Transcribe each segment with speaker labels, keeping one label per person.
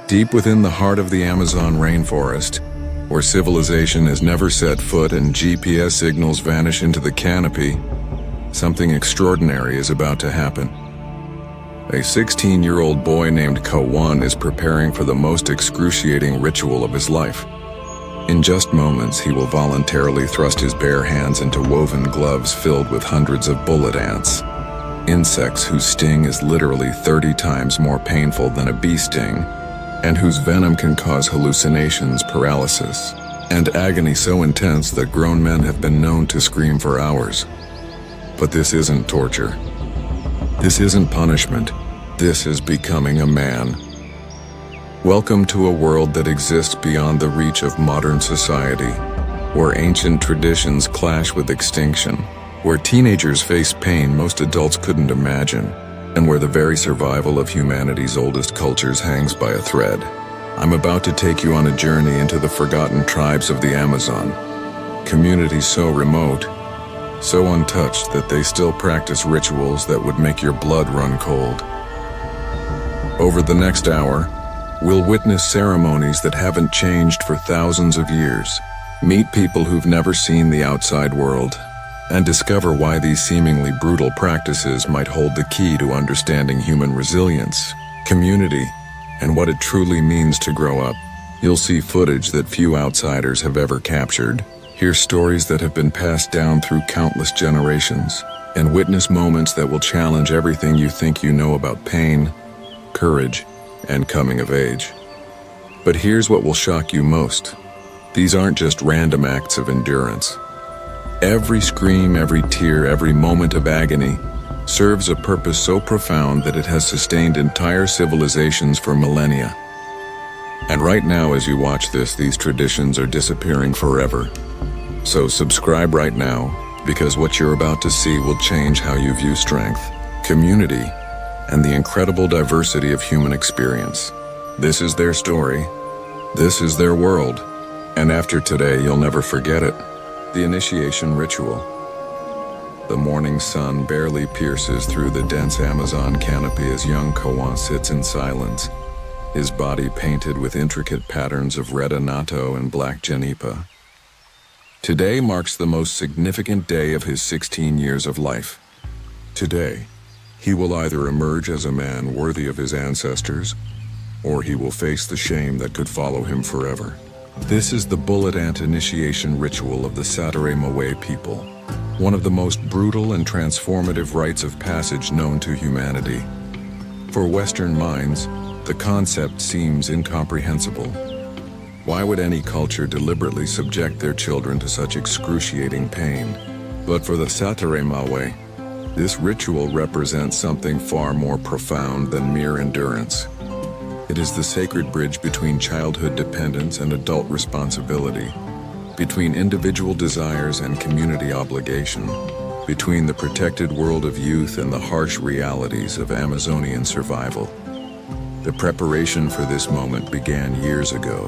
Speaker 1: Deep within the heart of the Amazon rainforest, where civilization has never set foot and GPS signals vanish into the canopy, something extraordinary is about to happen. A 16-year-old boy named Kawan is preparing for the most excruciating ritual of his life. In just moments, he will voluntarily thrust his bare hands into woven gloves filled with hundreds of bullet ants, insects whose sting is literally 30 times more painful than a bee sting, and whose venom can cause hallucinations, paralysis, and agony so intense that grown men have been known to scream for hours. But this isn't torture. This isn't punishment. This is becoming a man. Welcome to a world that exists beyond the reach of modern society, where ancient traditions clash with extinction, where teenagers face pain most adults couldn't imagine, and where the very survival of humanity's oldest cultures hangs by a thread. I'm about to take you on a journey into the forgotten tribes of the Amazon, communities so remote, so untouched that they still practice rituals that would make your blood run cold. Over the next hour, we'll witness ceremonies that haven't changed for thousands of years, meet people who've never seen the outside world, and discover why these seemingly brutal practices might hold the key to understanding human resilience, community, and what it truly means to grow up. You'll see footage that few outsiders have ever captured, hear stories that have been passed down through countless generations, and witness moments that will challenge everything you think you know about pain, courage, and coming of age. But here's what will shock you most. These aren't just random acts of endurance. Every scream, every tear, every moment of agony serves a purpose so profound that it has sustained entire civilizations for millennia. And right now, as you watch this, these traditions are disappearing forever. So subscribe right now, because what you're about to see will change how you view strength, community, and the incredible diversity of human experience. This is their story. This is their world. And after today, you'll never forget it. The initiation ritual. The morning sun barely pierces through the dense Amazon canopy as young Kawan sits in silence, his body painted with intricate patterns of red anato and black janipa. Today marks the most significant day of his 16 years of life. Today, he will either emerge as a man worthy of his ancestors, or he will face the shame that could follow him forever. This is the bullet ant initiation ritual of the Satere people, one of the most brutal and transformative rites of passage known to humanity. For Western minds, the concept seems incomprehensible. Why would any culture deliberately subject their children to such excruciating pain? But for the Satere, this ritual represents something far more profound than mere endurance. It is the sacred bridge between childhood dependence and adult responsibility, between individual desires and community obligation, between the protected world of youth and the harsh realities of Amazonian survival. The preparation for this moment began years ago.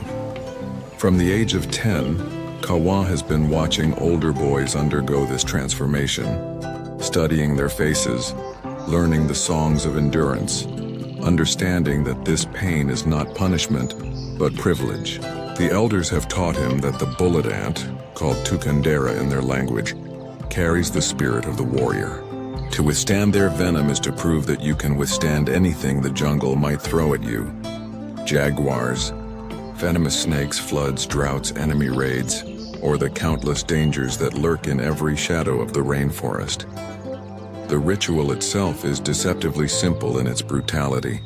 Speaker 1: From the age of 10, Kawan has been watching older boys undergo this transformation, studying their faces, learning the songs of endurance, understanding that this pain is not punishment, but privilege. The elders have taught him that the bullet ant, called tukandera in their language, carries the spirit of the warrior. To withstand their venom is to prove that you can withstand anything the jungle might throw at you. Jaguars, venomous snakes, floods, droughts, enemy raids, or the countless dangers that lurk in every shadow of the rainforest. The ritual itself is deceptively simple in its brutality.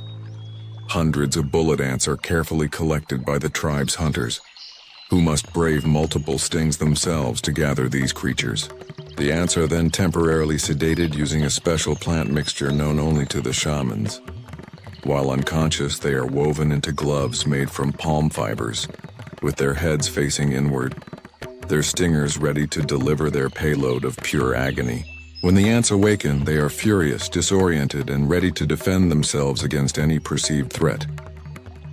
Speaker 1: Hundreds of bullet ants are carefully collected by the tribe's hunters, who must brave multiple stings themselves to gather these creatures. The ants are then temporarily sedated using a special plant mixture known only to the shamans. While unconscious, they are woven into gloves made from palm fibers, with their heads facing inward, their stingers ready to deliver their payload of pure agony. When the ants awaken, they are furious, disoriented, and ready to defend themselves against any perceived threat.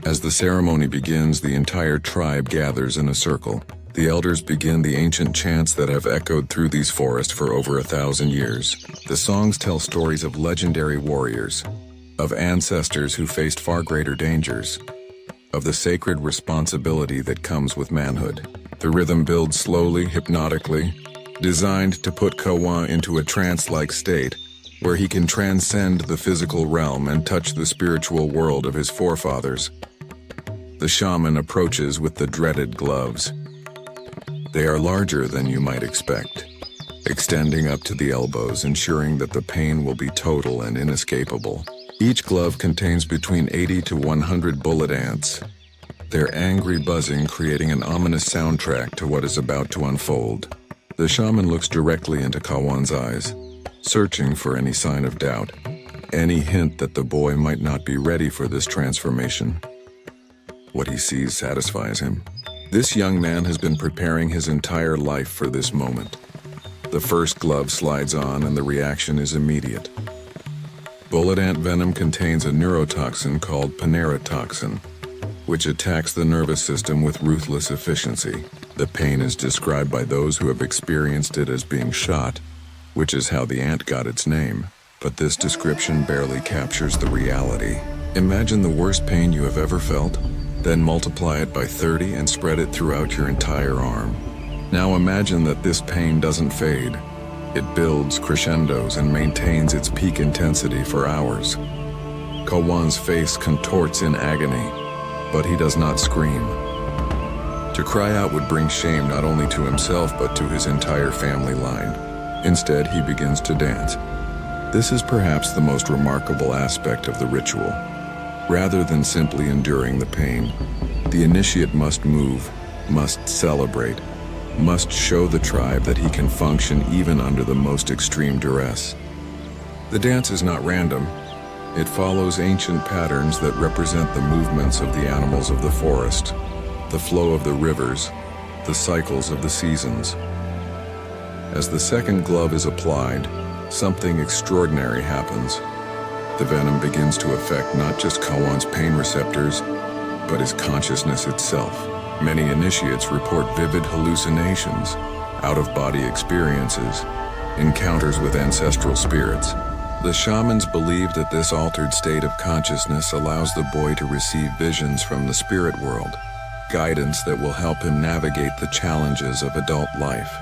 Speaker 1: As the ceremony begins, the entire tribe gathers in a circle. The elders begin the ancient chants that have echoed through these forests for over 1,000 years. The songs tell stories of legendary warriors, of ancestors who faced far greater dangers, of the sacred responsibility that comes with manhood. The rhythm builds slowly, hypnotically, designed to put Kawan into a trance-like state where he can transcend the physical realm and touch the spiritual world of his forefathers. The shaman approaches with the dreaded gloves. They are larger than you might expect, extending up to the elbows, ensuring that the pain will be total and inescapable. Each glove contains between 80 to 100 bullet ants, their angry buzzing creating an ominous soundtrack to what is about to unfold. The shaman looks directly into Kawan's eyes, searching for any sign of doubt, any hint that the boy might not be ready for this transformation. What he sees satisfies him. This young man has been preparing his entire life for this moment. The first glove slides on and the reaction is immediate. Bullet ant venom contains a neurotoxin called panerotoxin, which attacks the nervous system with ruthless efficiency. The pain is described by those who have experienced it as being shot, which is how the ant got its name. But this description barely captures the reality. Imagine the worst pain you have ever felt, then multiply it by 30 and spread it throughout your entire arm. Now imagine that this pain doesn't fade. It builds, crescendos, and maintains its peak intensity for hours. Kawan's face contorts in agony, but he does not scream. To cry out would bring shame not only to himself but to his entire family line. Instead, he begins to dance. This is perhaps the most remarkable aspect of the ritual. Rather than simply enduring the pain, the initiate must move, must celebrate, must show the tribe that he can function even under the most extreme duress. The dance is not random. It follows ancient patterns that represent the movements of the animals of the forest, the flow of the rivers, the cycles of the seasons. As the second glove is applied, something extraordinary happens. The venom begins to affect not just Kawan's pain receptors, but his consciousness itself. Many initiates report vivid hallucinations, out-of-body experiences, encounters with ancestral spirits. The shamans believe that this altered state of consciousness allows the boy to receive visions from the spirit world, guidance that will help him navigate the challenges of adult life.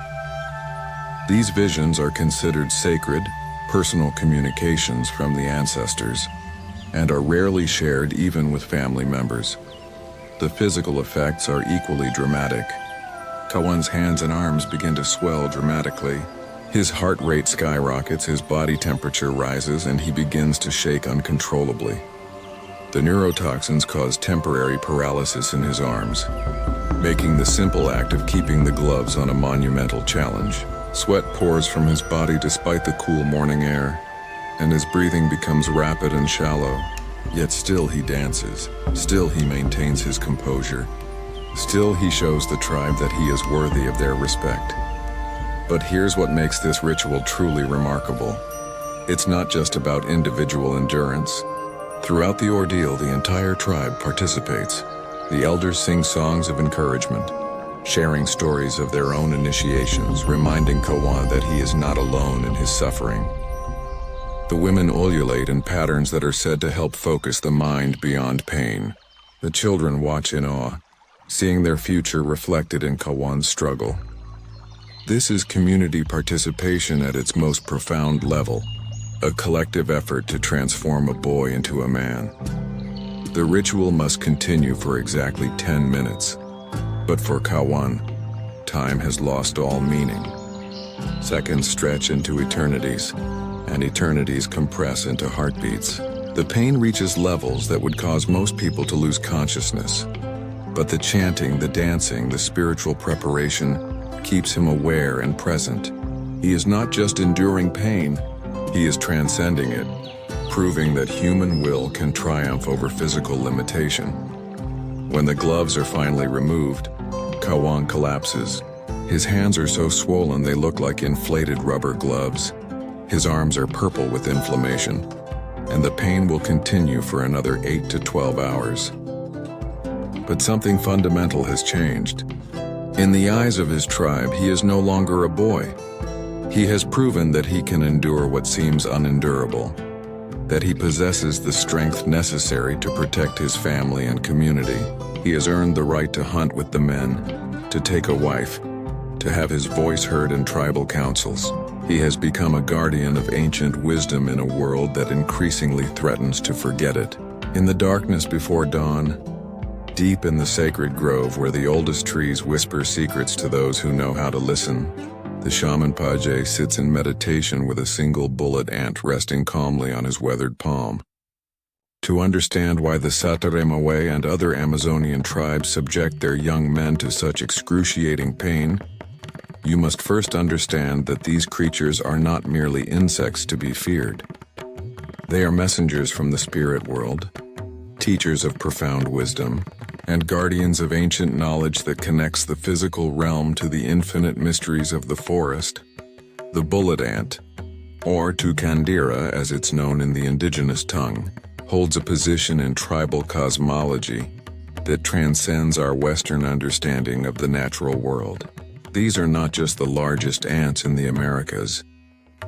Speaker 1: These visions are considered sacred, personal communications from the ancestors, and are rarely shared even with family members. The physical effects are equally dramatic. Kawan's hands and arms begin to swell dramatically. His heart rate skyrockets, his body temperature rises, and he begins to shake uncontrollably. The neurotoxins cause temporary paralysis in his arms, making the simple act of keeping the gloves on a monumental challenge. Sweat pours from his body despite the cool morning air, and his breathing becomes rapid and shallow. Yet still he dances, still he maintains his composure, still he shows the tribe that he is worthy of their respect. But here's what makes this ritual truly remarkable. It's not just about individual endurance. Throughout the ordeal, the entire tribe participates. The elders sing songs of encouragement, sharing stories of their own initiations, reminding Kawan that he is not alone in his suffering. The women ululate in patterns that are said to help focus the mind beyond pain. The children watch in awe, seeing their future reflected in Kawan's struggle. This is community participation at its most profound level, a collective effort to transform a boy into a man. The ritual must continue for exactly 10 minutes. But for Kawan, time has lost all meaning. Seconds stretch into eternities, and eternities compress into heartbeats. The pain reaches levels that would cause most people to lose consciousness. But the chanting, the dancing, the spiritual preparation keeps him aware and present. He is not just enduring pain, he is transcending it, proving that human will can triumph over physical limitation. When the gloves are finally removed, Kawan collapses. His hands are so swollen they look like inflated rubber gloves. His arms are purple with inflammation, and the pain will continue for another 8 to 12 hours. But something fundamental has changed. In the eyes of his tribe, he is no longer a boy. He has proven that he can endure what seems unendurable. that he possesses the strength necessary to protect his family and community. He has earned the right to hunt with the men, to take a wife, to have his voice heard in tribal councils. He has become a guardian of ancient wisdom in a world that increasingly threatens to forget it. In the darkness before dawn, deep in the sacred grove where the oldest trees whisper secrets to those who know how to listen, the shaman Page sits in meditation with a single bullet ant resting calmly on his weathered palm. To understand why the Sataremawe and other Amazonian tribes subject their young men to such excruciating pain, you must first understand that these creatures are not merely insects to be feared. They are messengers from the spirit world, teachers of profound wisdom, and guardians of ancient knowledge that connects the physical realm to the infinite mysteries of the forest. The bullet ant, or Tukandira as it's known in the indigenous tongue, holds a position in tribal cosmology that transcends our Western understanding of the natural world. These are not just the largest ants in the Americas,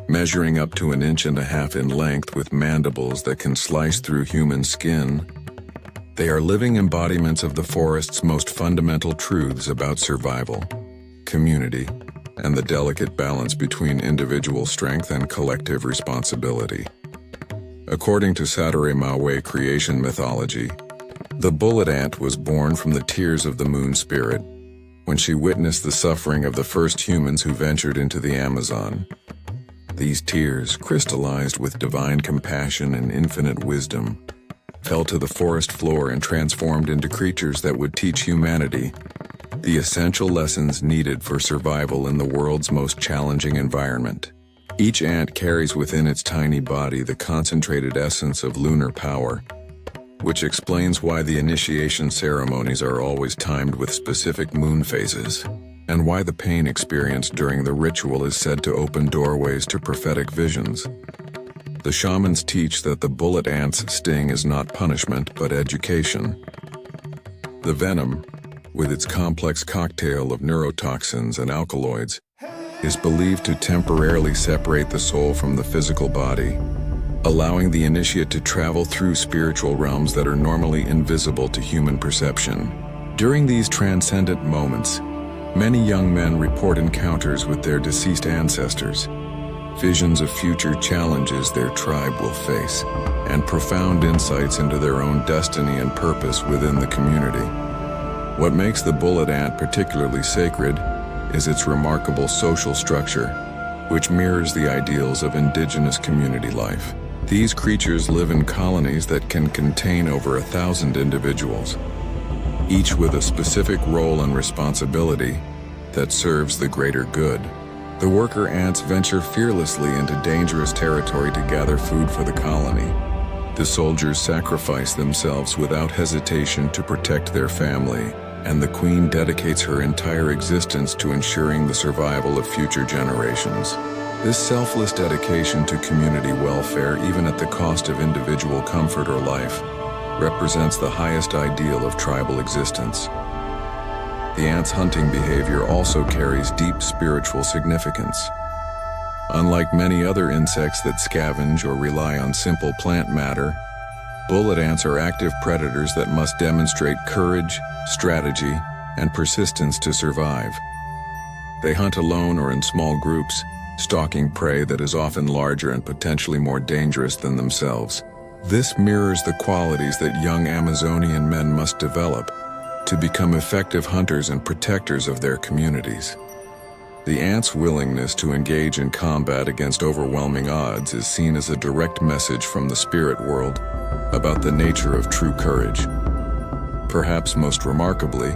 Speaker 1: measuring up to 1.5 inches in length with mandibles that can slice through human skin. They are living embodiments of the forest's most fundamental truths about survival, community, and the delicate balance between individual strength and collective responsibility. According to Sataremawe creation mythology, the bullet ant was born from the tears of the moon spirit when she witnessed the suffering of the first humans who ventured into the Amazon. These tears, crystallized with divine compassion and infinite wisdom, fell to the forest floor and transformed into creatures that would teach humanity the essential lessons needed for survival in the world's most challenging environment. Each ant carries within its tiny body the concentrated essence of lunar power, which explains why the initiation ceremonies are always timed with specific moon phases, and why the pain experienced during the ritual is said to open doorways to prophetic visions. The shamans teach that the bullet ant's sting is not punishment, but education. The venom, with its complex cocktail of neurotoxins and alkaloids, is believed to temporarily separate the soul from the physical body, allowing the initiate to travel through spiritual realms that are normally invisible to human perception. During these transcendent moments, many young men report encounters with their deceased ancestors, visions of future challenges their tribe will face, and profound insights into their own destiny and purpose within the community. What makes the bullet ant particularly sacred is its remarkable social structure, which mirrors the ideals of indigenous community life. These creatures live in colonies that can contain over 1,000 individuals, each with a specific role and responsibility that serves the greater good. The worker ants venture fearlessly into dangerous territory to gather food for the colony. The soldiers sacrifice themselves without hesitation to protect their family, and the queen dedicates her entire existence to ensuring the survival of future generations. This selfless dedication to community welfare, even at the cost of individual comfort or life, represents the highest ideal of tribal existence. The ant's hunting behavior also carries deep spiritual significance. Unlike many other insects that scavenge or rely on simple plant matter, bullet ants are active predators that must demonstrate courage, strategy, and persistence to survive. They hunt alone or in small groups, stalking prey that is often larger and potentially more dangerous than themselves. This mirrors the qualities that young Amazonian men must develop to become effective hunters and protectors of their communities. The ant's willingness to engage in combat against overwhelming odds is seen as a direct message from the spirit world about the nature of true courage. Perhaps most remarkably,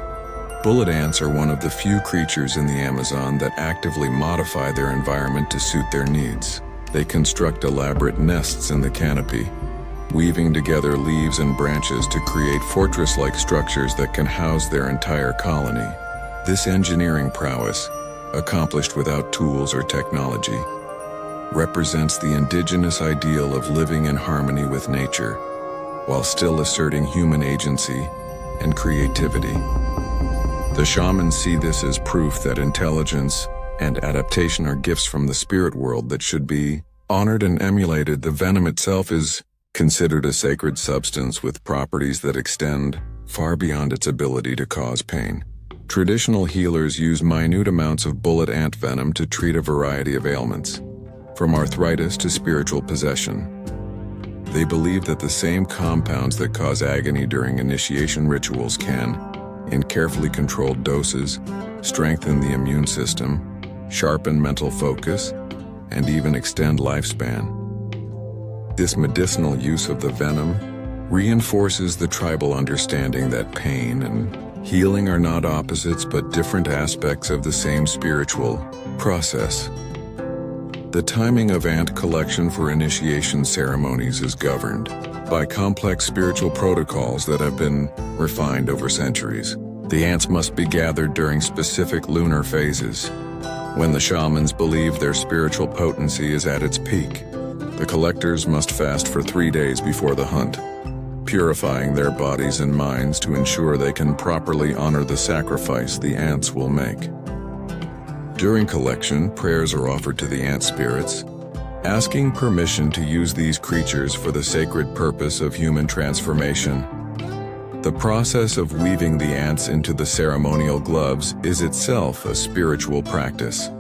Speaker 1: bullet ants are one of the few creatures in the Amazon that actively modify their environment to suit their needs. They construct elaborate nests in the canopy, weaving together leaves and branches to create fortress-like structures that can house their entire colony. This engineering prowess, accomplished without tools or technology, represents the indigenous ideal of living in harmony with nature, while still asserting human agency and creativity. The shamans see this as proof that intelligence and adaptation are gifts from the spirit world that should be honored and emulated. The venom itself is considered a sacred substance with properties that extend far beyond its ability to cause pain. Traditional healers use minute amounts of bullet ant venom to treat a variety of ailments, from arthritis to spiritual possession. They believe that the same compounds that cause agony during initiation rituals can, in carefully controlled doses, strengthen the immune system, sharpen mental focus, and even extend lifespan. This medicinal use of the venom reinforces the tribal understanding that pain and healing are not opposites but different aspects of the same spiritual process. The timing of ant collection for initiation ceremonies is governed by complex spiritual protocols that have been refined over centuries. The ants must be gathered during specific lunar phases, when the shamans believe their spiritual potency is at its peak. The collectors must fast for 3 days before the hunt, purifying their bodies and minds to ensure they can properly honor the sacrifice the ants will make. During collection, prayers are offered to the ant spirits, asking permission to use these creatures for the sacred purpose of human transformation. The process of weaving the ants into the ceremonial gloves is itself a spiritual practice.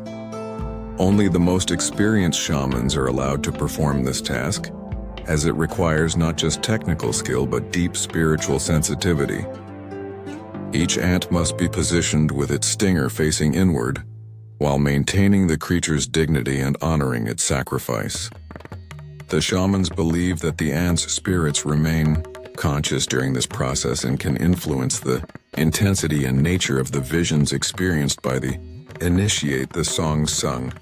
Speaker 1: Only the most experienced shamans are allowed to perform this task, as it requires not just technical skill but deep spiritual sensitivity. Each ant must be positioned with its stinger facing inward, while maintaining the creature's dignity and honoring its sacrifice. The shamans believe that the ant's spirits remain conscious during this process and can influence the intensity and nature of the visions experienced by the initiate. The songs sung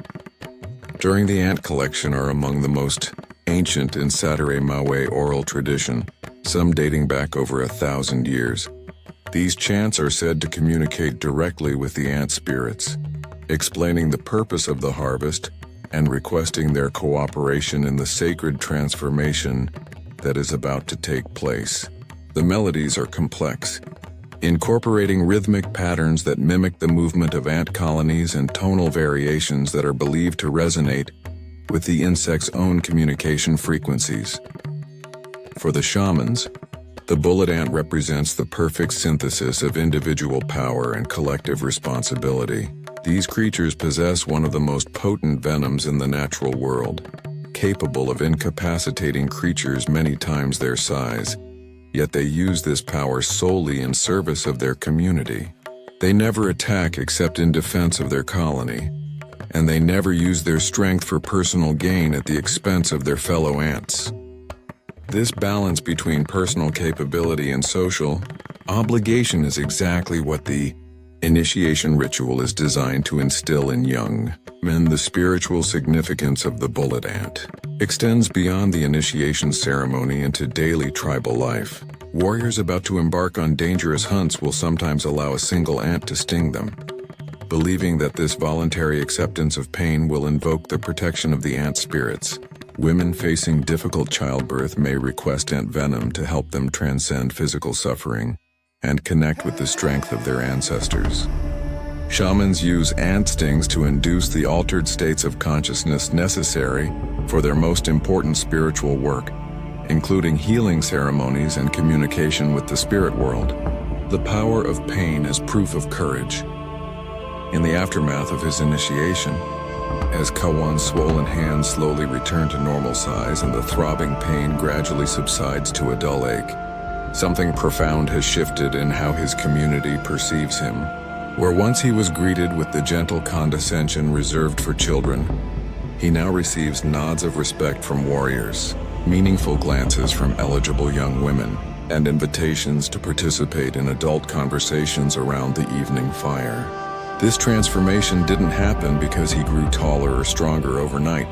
Speaker 1: during the ant collection are among the most ancient in Satare Mawe oral tradition, some dating back over 1,000 years. These chants are said to communicate directly with the ant spirits, explaining the purpose of the harvest and requesting their cooperation in the sacred transformation that is about to take place. The melodies are complex, incorporating rhythmic patterns that mimic the movement of ant colonies and tonal variations that are believed to resonate with the insect's own communication frequencies. For the shamans, the bullet ant represents the perfect synthesis of individual power and collective responsibility. These creatures possess one of the most potent venoms in the natural world, capable of incapacitating creatures many times their size, yet they use this power solely in service of their community. They never attack except in defense of their colony, and they never use their strength for personal gain at the expense of their fellow ants. This balance between personal capability and social obligation is exactly what the initiation ritual is designed to instill in young men. The spiritual significance of the bullet ant extends beyond the initiation ceremony into daily tribal life. Warriors about to embark on dangerous hunts will sometimes allow a single ant to sting them, believing that this voluntary acceptance of pain will invoke the protection of the ant spirits. Women facing difficult childbirth may request ant venom to help them transcend physical suffering and connect with the strength of their ancestors. Shamans use ant stings to induce the altered states of consciousness necessary for their most important spiritual work, including healing ceremonies and communication with the spirit world. The power of pain is proof of courage. In the aftermath of his initiation, as Kawan's swollen hands slowly return to normal size and the throbbing pain gradually subsides to a dull ache, something profound has shifted in how his community perceives him. Where once he was greeted with the gentle condescension reserved for children, he now receives nods of respect from warriors, meaningful glances from eligible young women, and invitations to participate in adult conversations around the evening fire. This transformation didn't happen because he grew taller or stronger overnight,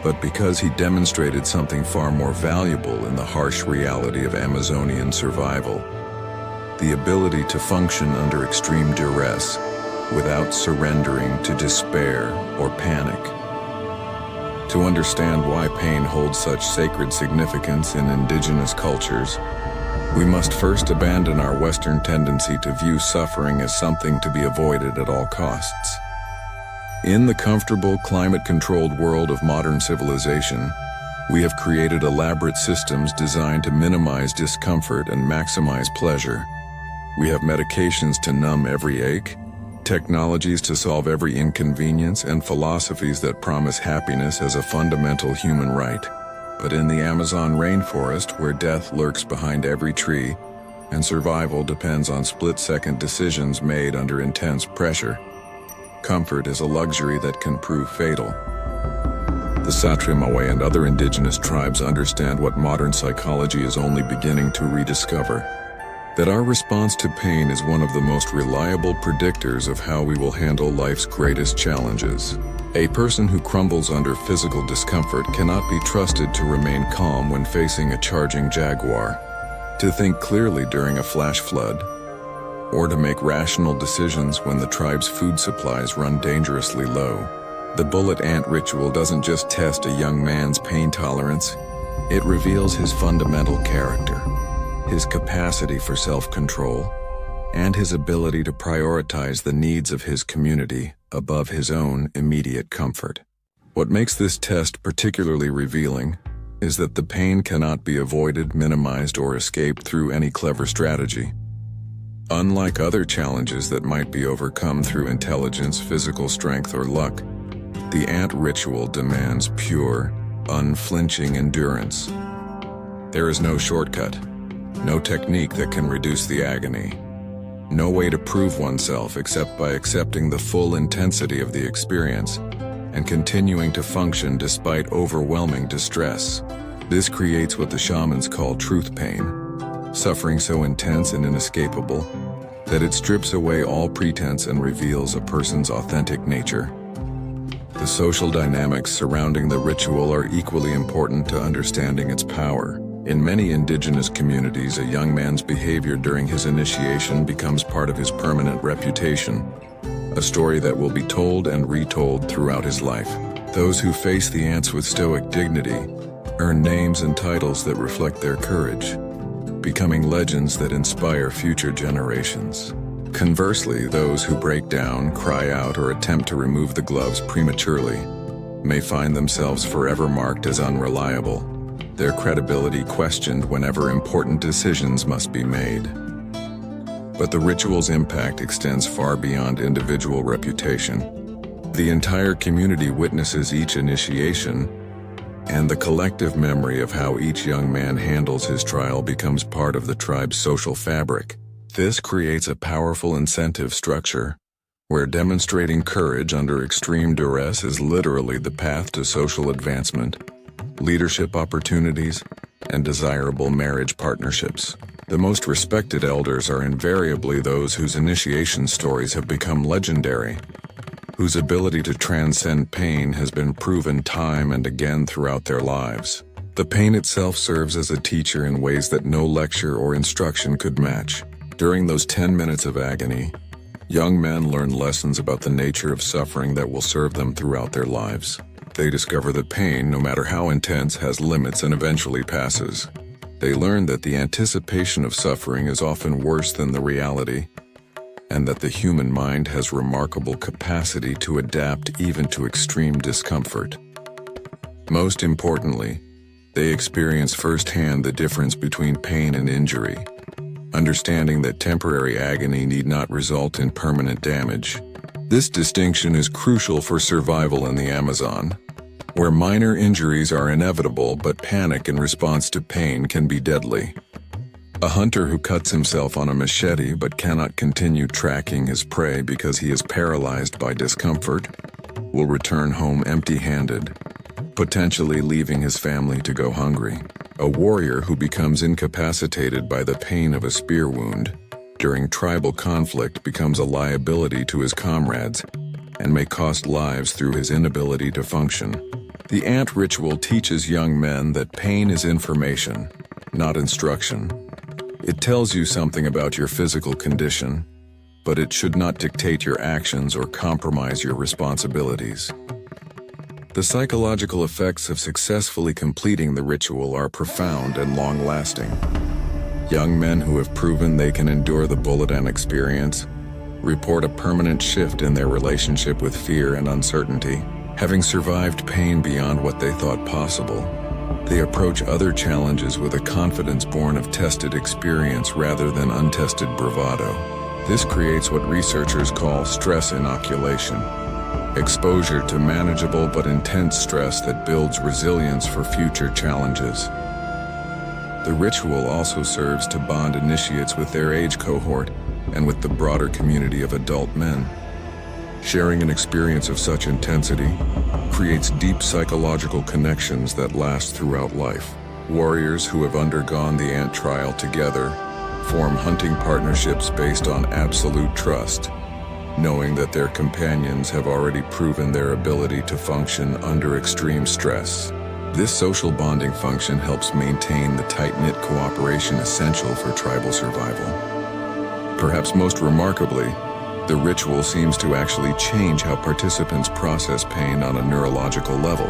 Speaker 1: but because he demonstrated something far more valuable in the harsh reality of Amazonian survival: the ability to function under extreme duress without surrendering to despair or panic. To understand why pain holds such sacred significance in indigenous cultures, we must first abandon our Western tendency to view suffering as something to be avoided at all costs. In the comfortable, climate-controlled world of modern civilization, We have created elaborate systems designed to minimize discomfort and maximize pleasure. We have medications to numb every ache, technologies to solve every inconvenience, and philosophies that promise happiness as a fundamental human right. But in the Amazon rainforest, where death lurks behind every tree, and survival depends on split-second decisions made under intense pressure, comfort is a luxury that can prove fatal. The Satrimawe and other indigenous tribes understand what modern psychology is only beginning to rediscover: that our response to pain is one of the most reliable predictors of how we will handle life's greatest challenges. A person who crumbles under physical discomfort cannot be trusted to remain calm when facing a charging jaguar, to think clearly during a flash flood, or to make rational decisions when the tribe's food supplies run dangerously low. The bullet ant ritual doesn't just test a young man's pain tolerance, it reveals his fundamental character, his capacity for self-control, and his ability to prioritize the needs of his community above his own immediate comfort. What makes this test particularly revealing is that the pain cannot be avoided, minimized, or escaped through any clever strategy. Unlike other challenges that might be overcome through intelligence, physical strength, or luck, the ant ritual demands pure, unflinching endurance. There is no shortcut, no technique that can reduce the agony, no way to prove oneself except by accepting the full intensity of the experience and continuing to function despite overwhelming distress. This creates what the shamans call truth pain, suffering so intense and inescapable that it strips away all pretense and reveals a person's authentic nature. The social dynamics surrounding the ritual are equally important to understanding its power. In many indigenous communities, a young man's behavior during his initiation becomes part of his permanent reputation, a story that will be told and retold throughout his life. Those who face the ants with stoic dignity earn names and titles that reflect their courage, becoming legends that inspire future generations. Conversely, those who break down, cry out, or attempt to remove the gloves prematurely may find themselves forever marked as unreliable, their credibility questioned whenever important decisions must be made. But the ritual's impact extends far beyond individual reputation. The entire community witnesses each initiation, and the collective memory of how each young man handles his trial becomes part of the tribe's social fabric. This creates a powerful incentive structure, where demonstrating courage under extreme duress is literally the path to social advancement, leadership opportunities, and desirable marriage partnerships. The most respected elders are invariably those whose initiation stories have become legendary, whose ability to transcend pain has been proven time and again throughout their lives. The pain itself serves as a teacher in ways that no lecture or instruction could match. During those 10 minutes of agony, young men learn lessons about the nature of suffering that will serve them throughout their lives. They discover that pain, no matter how intense, has limits and eventually passes. They learn that the anticipation of suffering is often worse than the reality, and that the human mind has remarkable capacity to adapt even to extreme discomfort. Most importantly, they experience firsthand the difference between pain and injury, understanding that temporary agony need not result in permanent damage. This distinction is crucial for survival in the Amazon, where minor injuries are inevitable but panic in response to pain can be deadly. A hunter who cuts himself on a machete but cannot continue tracking his prey because he is paralyzed by discomfort will return home empty-handed, potentially leaving his family to go hungry. A warrior who becomes incapacitated by the pain of a spear wound during tribal conflict becomes a liability to his comrades and may cost lives through his inability to function. The ant ritual teaches young men that pain is information, not instruction. It tells you something about your physical condition, but it should not dictate your actions or compromise your responsibilities. The psychological effects of successfully completing the ritual are profound and long-lasting. Young men who have proven they can endure the bullet and experience report a permanent shift in their relationship with fear and uncertainty, having survived pain beyond what they thought possible. They approach other challenges with a confidence born of tested experience rather than untested bravado. This creates what researchers call stress inoculation, exposure to manageable but intense stress that builds resilience for future challenges. The ritual also serves to bond initiates with their age cohort and with the broader community of adult men. Sharing an experience of such intensity creates deep psychological connections that last throughout life. Warriors who have undergone the ant trial together form hunting partnerships based on absolute trust, knowing that their companions have already proven their ability to function under extreme stress. This social bonding function helps maintain the tight-knit cooperation essential for tribal survival. Perhaps most remarkably, the ritual seems to actually change how participants process pain on a neurological level.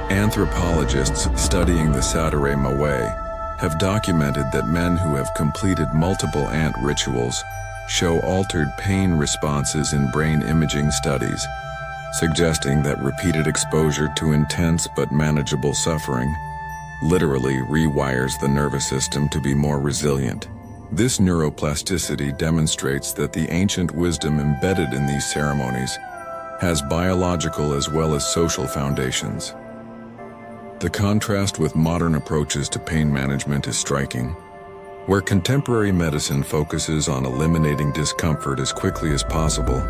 Speaker 1: Anthropologists studying the Sadere Mawe have documented that men who have completed multiple ant rituals show altered pain responses in brain imaging studies, suggesting that repeated exposure to intense but manageable suffering literally rewires the nervous system to be more resilient. This neuroplasticity demonstrates that the ancient wisdom embedded in these ceremonies has biological as well as social foundations. The contrast with modern approaches to pain management is striking. Where contemporary medicine focuses on eliminating discomfort as quickly as possible,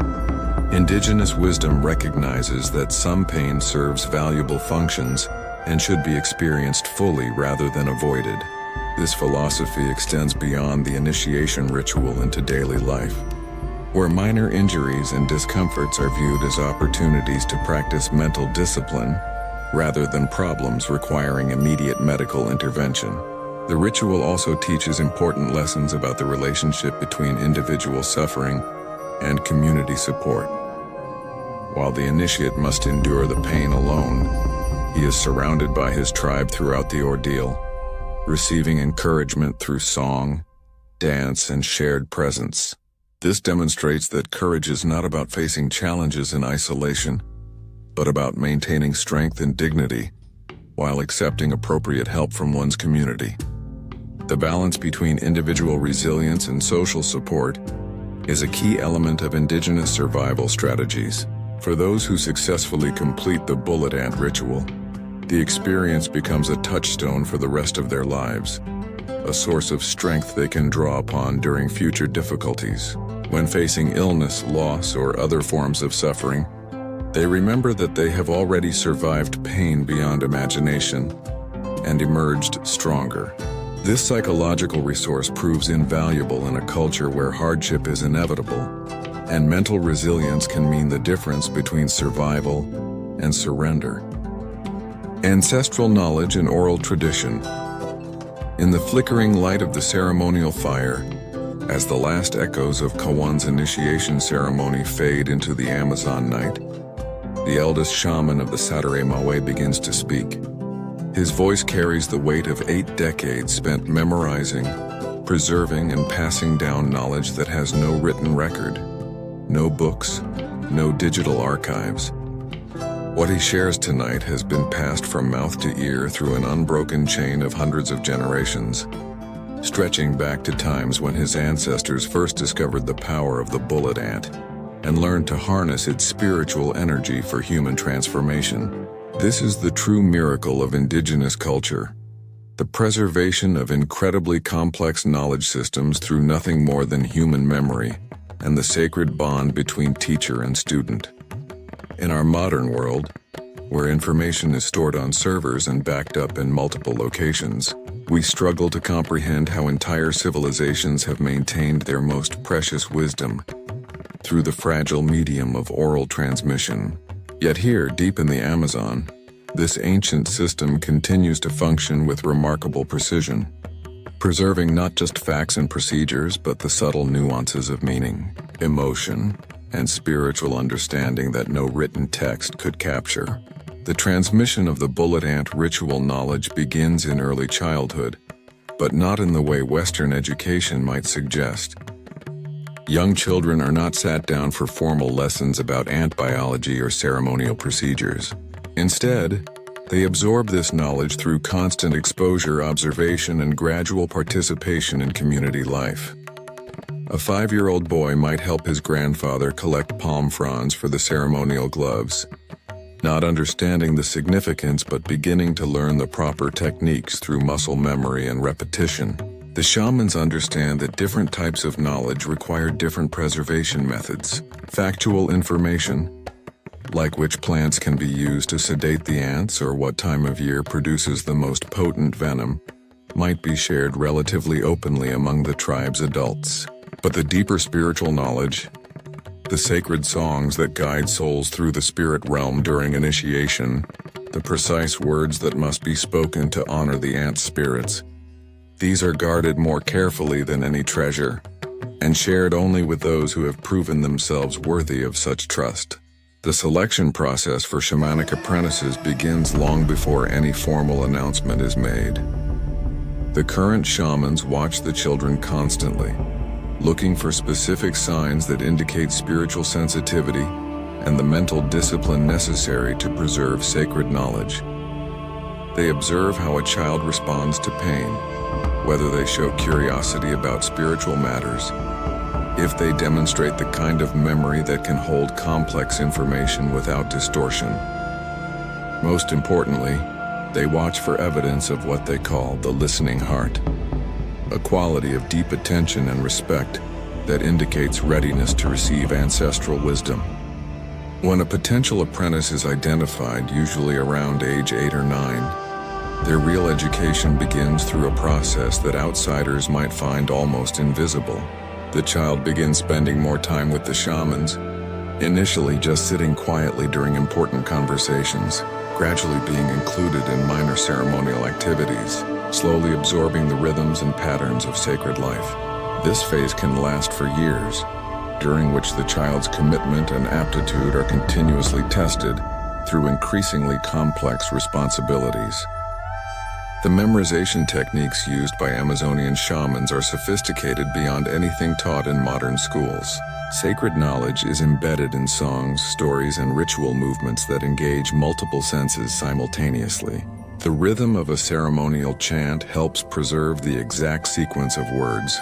Speaker 1: indigenous wisdom recognizes that some pain serves valuable functions and should be experienced fully rather than avoided. This philosophy extends beyond the initiation ritual into daily life, where minor injuries and discomforts are viewed as opportunities to practice mental discipline rather than problems requiring immediate medical intervention. The ritual also teaches important lessons about the relationship between individual suffering and community support. While the initiate must endure the pain alone, he is surrounded by his tribe throughout the ordeal, receiving encouragement through song, dance, and shared presence. This demonstrates that courage is not about facing challenges in isolation, but about maintaining strength and dignity while accepting appropriate help from one's community. The balance between individual resilience and social support is a key element of indigenous survival strategies. For those who successfully complete the bullet ant ritual, the experience becomes a touchstone for the rest of their lives, a source of strength they can draw upon during future difficulties. When facing illness, loss, or other forms of suffering, they remember that they have already survived pain beyond imagination and emerged stronger. This psychological resource proves invaluable in a culture where hardship is inevitable, and mental resilience can mean the difference between survival and surrender. Ancestral knowledge and oral tradition. In the flickering light of the ceremonial fire, as the last echoes of Kawan's initiation ceremony fade into the Amazon night, the eldest shaman of the Sadere Mawe begins to speak. His voice carries the weight of 8 decades spent memorizing, preserving, and passing down knowledge that has no written record, no books, no digital archives. What he shares tonight has been passed from mouth to ear through an unbroken chain of hundreds of generations, stretching back to times when his ancestors first discovered the power of the bullet ant and learned to harness its spiritual energy for human transformation. This is the true miracle of indigenous culture, the preservation of incredibly complex knowledge systems through nothing more than human memory and the sacred bond between teacher and student. In our modern world, where information is stored on servers and backed up in multiple locations, we struggle to comprehend how entire civilizations have maintained their most precious wisdom through the fragile medium of oral transmission. Yet here, deep in the Amazon, this ancient system continues to function with remarkable precision, preserving not just facts and procedures, but the subtle nuances of meaning, emotion, and spiritual understanding that no written text could capture. The transmission of the bullet ant ritual knowledge begins in early childhood, but not in the way Western education might suggest. Young children are not sat down for formal lessons about ant biology or ceremonial procedures. Instead, They absorb this knowledge through constant exposure, observation, and gradual participation in community life. A 5-year-old boy might help his grandfather collect palm fronds for the ceremonial gloves, not understanding the significance but beginning to learn the proper techniques through muscle memory and repetition. The shamans understand that different types of knowledge require different preservation methods. Factual information, like which plants can be used to sedate the ants or what time of year produces the most potent venom, might be shared relatively openly among the tribe's adults. But the deeper spiritual knowledge, the sacred songs that guide souls through the spirit realm during initiation, the precise words that must be spoken to honor the ant spirits, these are guarded more carefully than any treasure, and shared only with those who have proven themselves worthy of such trust. The selection process for shamanic apprentices begins long before any formal announcement is made. The current shamans watch the children constantly, looking for specific signs that indicate spiritual sensitivity and the mental discipline necessary to preserve sacred knowledge. They observe how a child responds to pain, whether they show curiosity about spiritual matters, if they demonstrate the kind of memory that can hold complex information without distortion. Most importantly, they watch for evidence of what they call the listening heart, a quality of deep attention and respect that indicates readiness to receive ancestral wisdom. When a potential apprentice is identified, usually around age 8 or 9, their real education begins through a process that outsiders might find almost invisible. The child begins spending more time with the shamans, initially just sitting quietly during important conversations, gradually being included in minor ceremonial activities, slowly absorbing the rhythms and patterns of sacred life. This phase can last for years, during which the child's commitment and aptitude are continuously tested through increasingly complex responsibilities. The memorization techniques used by Amazonian shamans are sophisticated beyond anything taught in modern schools. Sacred knowledge is embedded in songs, stories, and ritual movements that engage multiple senses simultaneously. The rhythm of a ceremonial chant helps preserve the exact sequence of words,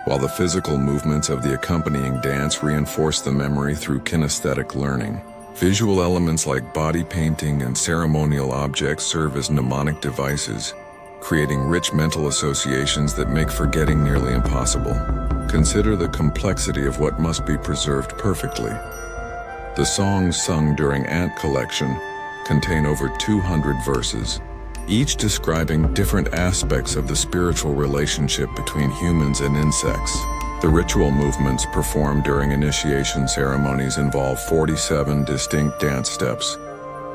Speaker 1: while the physical movements of the accompanying dance reinforce the memory through kinesthetic learning. Visual elements like body painting and ceremonial objects serve as mnemonic devices, creating rich mental associations that make forgetting nearly impossible. Consider the complexity of what must be preserved perfectly. The songs sung during ant collection contain over 200 verses, each describing different aspects of the spiritual relationship between humans and insects. The ritual movements performed during initiation ceremonies involve 47 distinct dance steps,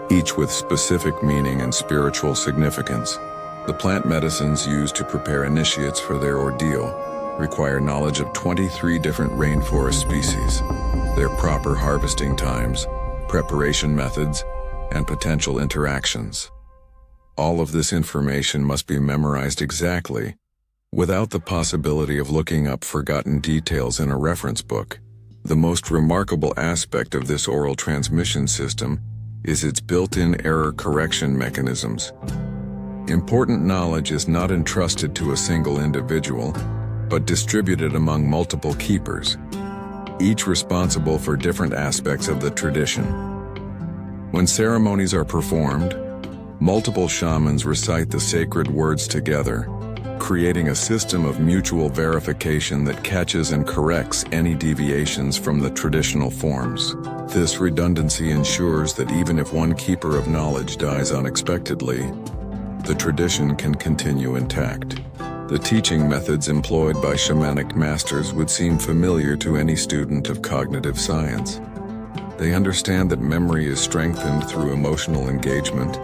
Speaker 1: each with specific meaning and spiritual significance. The plant medicines used to prepare initiates for their ordeal require knowledge of 23 different rainforest species, their proper harvesting times, preparation methods, and potential interactions. All of this information must be memorized exactly, without the possibility of looking up forgotten details in a reference book. The most remarkable aspect of this oral transmission system is its built-in error correction mechanisms. Important knowledge is not entrusted to a single individual, but distributed among multiple keepers, each responsible for different aspects of the tradition. When ceremonies are performed, multiple shamans recite the sacred words together, creating a system of mutual verification that catches and corrects any deviations from the traditional forms. This redundancy ensures that even if one keeper of knowledge dies unexpectedly, the tradition can continue intact. The teaching methods employed by shamanic masters would seem familiar to any student of cognitive science. They understand that memory is strengthened through emotional engagement,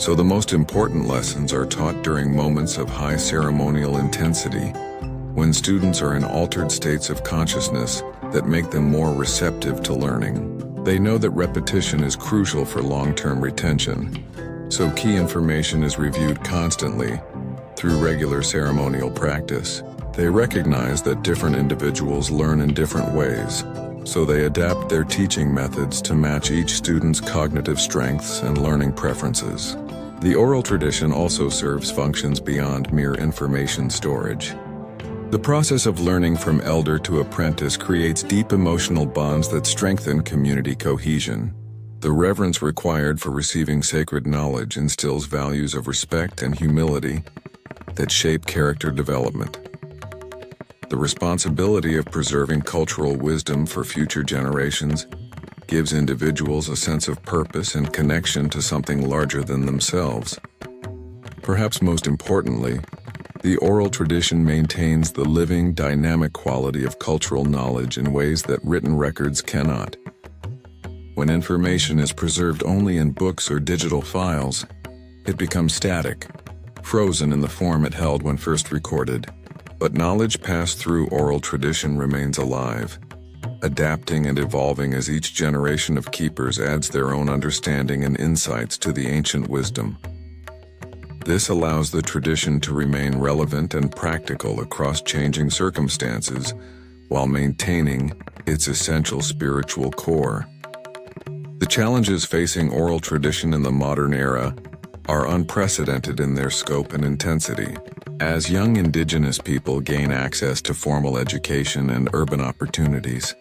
Speaker 1: so the most important lessons are taught during moments of high ceremonial intensity, when students are in altered states of consciousness that make them more receptive to learning. They know that repetition is crucial for long-term retention, so key information is reviewed constantly through regular ceremonial practice. They recognize that different individuals learn in different ways, so they adapt their teaching methods to match each student's cognitive strengths and learning preferences. The oral tradition also serves functions beyond mere information storage. The process of learning from elder to apprentice creates deep emotional bonds that strengthen community cohesion. The reverence required for receiving sacred knowledge instills values of respect and humility that shape character development. The responsibility of preserving cultural wisdom for future generations gives individuals a sense of purpose and connection to something larger than themselves. Perhaps most importantly, the oral tradition maintains the living, dynamic quality of cultural knowledge in ways that written records cannot. When information is preserved only in books or digital files, it becomes static, frozen in the form it held when first recorded. But knowledge passed through oral tradition remains alive, adapting and evolving as each generation of keepers adds their own understanding and insights to the ancient wisdom. This allows the tradition to remain relevant and practical across changing circumstances while maintaining its essential spiritual core. The challenges facing oral tradition in the modern era are unprecedented in their scope and intensity. As young indigenous people gain access to formal education and urban opportunities,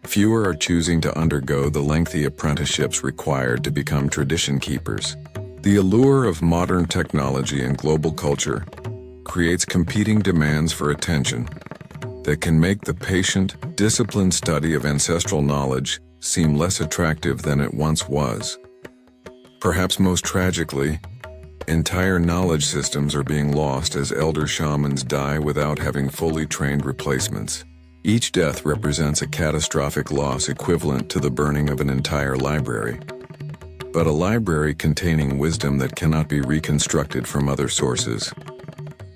Speaker 1: fewer are choosing to undergo the lengthy apprenticeships required to become tradition keepers. The allure of modern technology and global culture creates competing demands for attention that can make the patient, disciplined study of ancestral knowledge seem less attractive than it once was. Perhaps most tragically, entire knowledge systems are being lost as elder shamans die without having fully trained replacements. Each death represents a catastrophic loss equivalent to the burning of an entire library. But a library containing wisdom that cannot be reconstructed from other sources.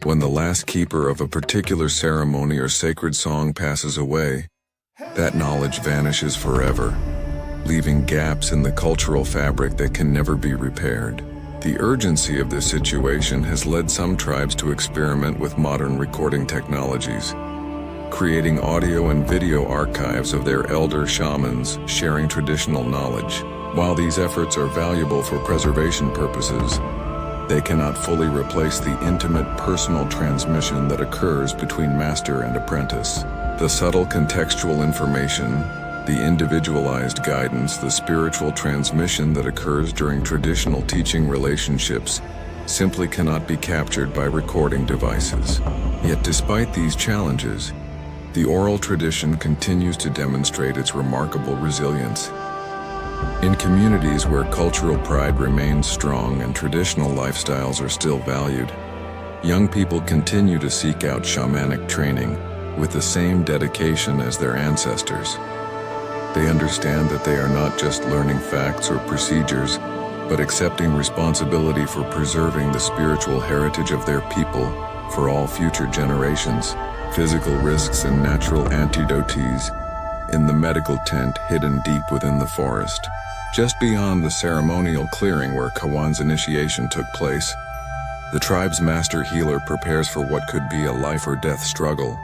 Speaker 1: When the last keeper of a particular ceremony or sacred song passes away, that knowledge vanishes forever, leaving gaps in the cultural fabric that can never be repaired. The urgency of this situation has led some tribes to experiment with modern recording technologies, creating audio and video archives of their elder shamans sharing traditional knowledge. While these efforts are valuable for preservation purposes, they cannot fully replace the intimate personal transmission that occurs between master and apprentice. The subtle contextual information, the individualized guidance, the spiritual transmission that occurs during traditional teaching relationships simply cannot be captured by recording devices. Yet despite these challenges, the oral tradition continues to demonstrate its remarkable resilience. In communities where cultural pride remains strong and traditional lifestyles are still valued, young people continue to seek out shamanic training with the same dedication as their ancestors. They understand that they are not just learning facts or procedures, but accepting responsibility for preserving the spiritual heritage of their people for all future generations. Physical risks and natural antidotes in the medical tent hidden deep within the forest. Just beyond the ceremonial clearing where Kawan's initiation took place, the tribe's master healer prepares for what could be a life or death struggle.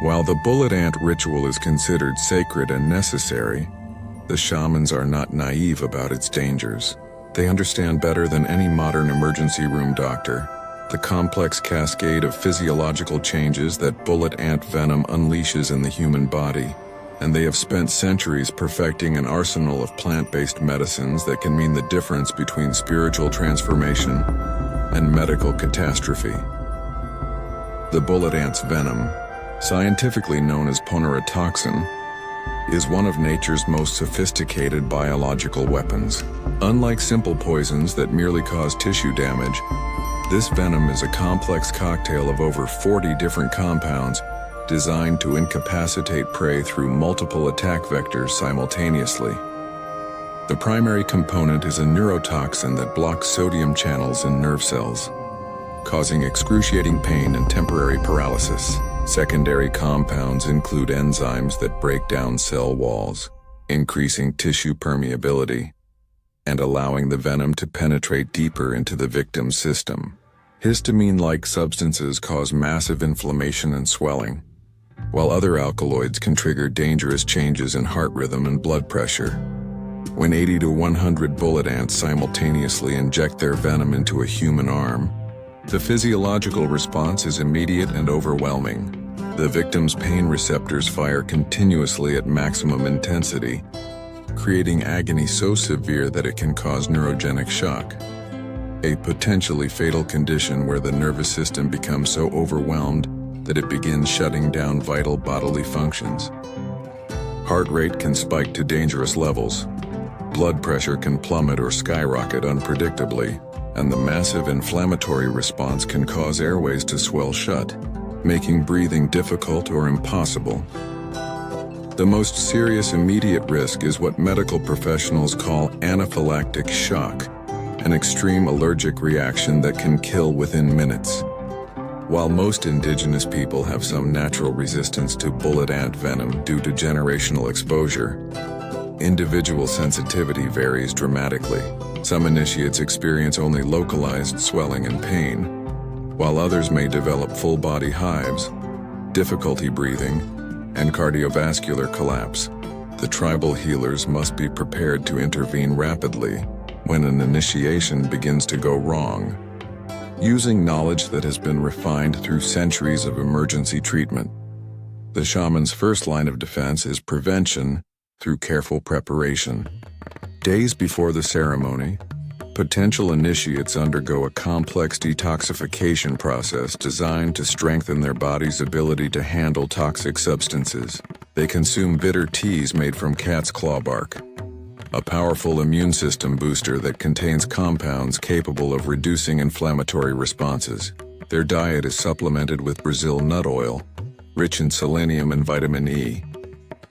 Speaker 1: While the bullet ant ritual is considered sacred and necessary, the shamans are not naive about its dangers. They understand better than any modern emergency room doctor the complex cascade of physiological changes that bullet ant venom unleashes in the human body, and they have spent centuries perfecting an arsenal of plant-based medicines that can mean the difference between spiritual transformation and medical catastrophe. The bullet ant's venom, scientifically known as ponerotoxin, is one of nature's most sophisticated biological weapons. Unlike simple poisons that merely cause tissue damage, this venom is a complex cocktail of over 40 different compounds designed to incapacitate prey through multiple attack vectors simultaneously. The primary component is a neurotoxin that blocks sodium channels in nerve cells, causing excruciating pain and temporary paralysis. Secondary compounds include enzymes that break down cell walls, increasing tissue permeability, and allowing the venom to penetrate deeper into the victim's system. Histamine-like substances cause massive inflammation and swelling, while other alkaloids can trigger dangerous changes in heart rhythm and blood pressure. When 80 to 100 bullet ants simultaneously inject their venom into a human arm, the physiological response is immediate and overwhelming. The victim's pain receptors fire continuously at maximum intensity, creating agony so severe that it can cause neurogenic shock, a potentially fatal condition where the nervous system becomes so overwhelmed that it begins shutting down vital bodily functions. Heart rate can spike to dangerous levels. Blood pressure can plummet or skyrocket unpredictably, and the massive inflammatory response can cause airways to swell shut, making breathing difficult or impossible. The most serious immediate risk is what medical professionals call anaphylactic shock, an extreme allergic reaction that can kill within minutes. While most indigenous people have some natural resistance to bullet ant venom due to generational exposure, individual sensitivity varies dramatically. Some initiates experience only localized swelling and pain, while others may develop full-body hives, difficulty breathing, and cardiovascular collapse. The tribal healers must be prepared to intervene rapidly when an initiation begins to go wrong, using knowledge that has been refined through centuries of emergency treatment. The shaman's first line of defense is prevention through careful preparation. Days before the ceremony, potential initiates undergo a complex detoxification process designed to strengthen their body's ability to handle toxic substances. They consume bitter teas made from cat's claw bark, a powerful immune system booster that contains compounds capable of reducing inflammatory responses. Their diet is supplemented with Brazil nut oil, rich in selenium and vitamin E,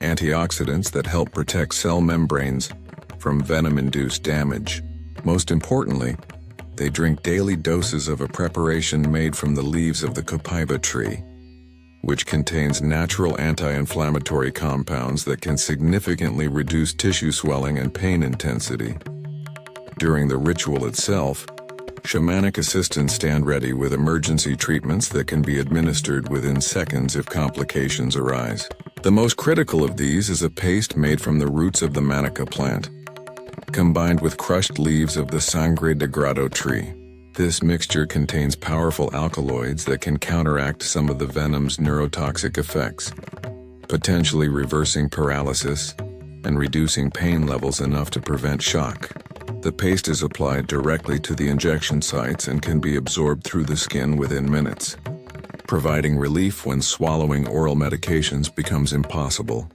Speaker 1: antioxidants that help protect cell membranes from venom-induced damage. Most importantly, they drink daily doses of a preparation made from the leaves of the copaiba tree, which contains natural anti-inflammatory compounds that can significantly reduce tissue swelling and pain intensity. During the ritual itself, shamanic assistants stand ready with emergency treatments that can be administered within seconds if complications arise. The most critical of these is a paste made from the roots of the manica plant, combined with crushed leaves of the sangre de grado tree. This mixture contains powerful alkaloids that can counteract some of the venom's neurotoxic effects, potentially reversing paralysis and reducing pain levels enough to prevent shock. The paste is applied directly to the injection sites and can be absorbed through the skin within minutes, providing relief when swallowing oral medications becomes impossible.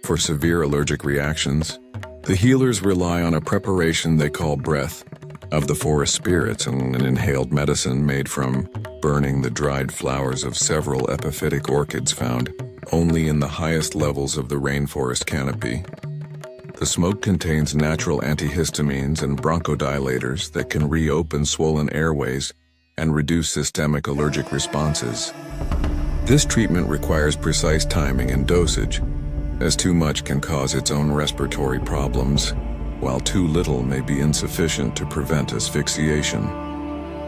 Speaker 1: For severe allergic reactions, the healers rely on a preparation they call breath of the forest spirits and an inhaled medicine made from burning the dried flowers of several epiphytic orchids found only in the highest levels of the rainforest canopy. The smoke contains natural antihistamines and bronchodilators that can reopen swollen airways and reduce systemic allergic responses. This treatment requires precise timing and dosage, as too much can cause its own respiratory problems, while too little may be insufficient to prevent asphyxiation.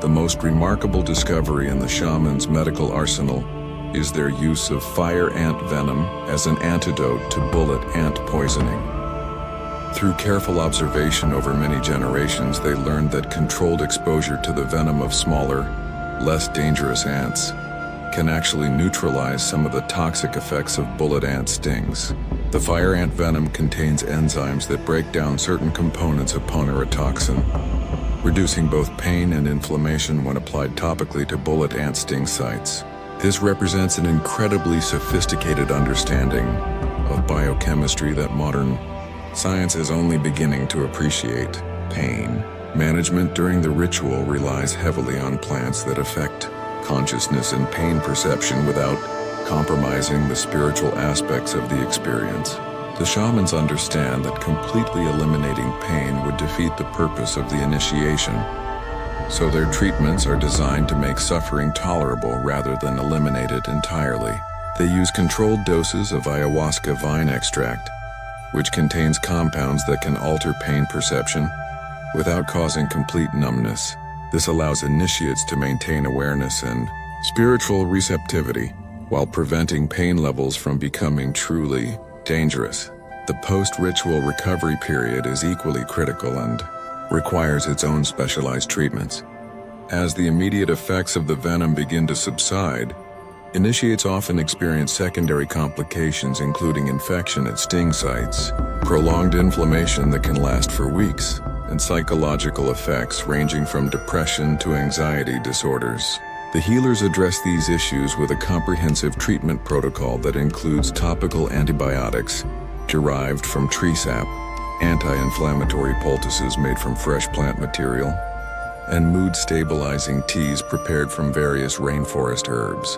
Speaker 1: The most remarkable discovery in the shaman's medical arsenal is their use of fire ant venom as an antidote to bullet ant poisoning. Through careful observation over many generations, they learned that controlled exposure to the venom of smaller, less dangerous ants can actually neutralize some of the toxic effects of bullet ant stings. The fire ant venom contains enzymes that break down certain components of ponerotoxin, reducing both pain and inflammation when applied topically to bullet ant sting sites. This represents an incredibly sophisticated understanding of biochemistry that modern science is only beginning to appreciate. Pain management during the ritual relies heavily on plants that affect consciousness and pain perception without compromising the spiritual aspects of the experience. The shamans understand that completely eliminating pain would defeat the purpose of the initiation, so their treatments are designed to make suffering tolerable rather than eliminate it entirely. They use controlled doses of ayahuasca vine extract, which contains compounds that can alter pain perception without causing complete numbness. This allows initiates to maintain awareness and spiritual receptivity while preventing pain levels from becoming truly dangerous. The post-ritual recovery period is equally critical and requires its own specialized treatments. As the immediate effects of the venom begin to subside, initiates often experience secondary complications including infection at sting sites, prolonged inflammation that can last for weeks, and psychological effects ranging from depression to anxiety disorders. The healers address these issues with a comprehensive treatment protocol that includes topical antibiotics derived from tree sap, anti-inflammatory poultices made from fresh plant material, and mood-stabilizing teas prepared from various rainforest herbs.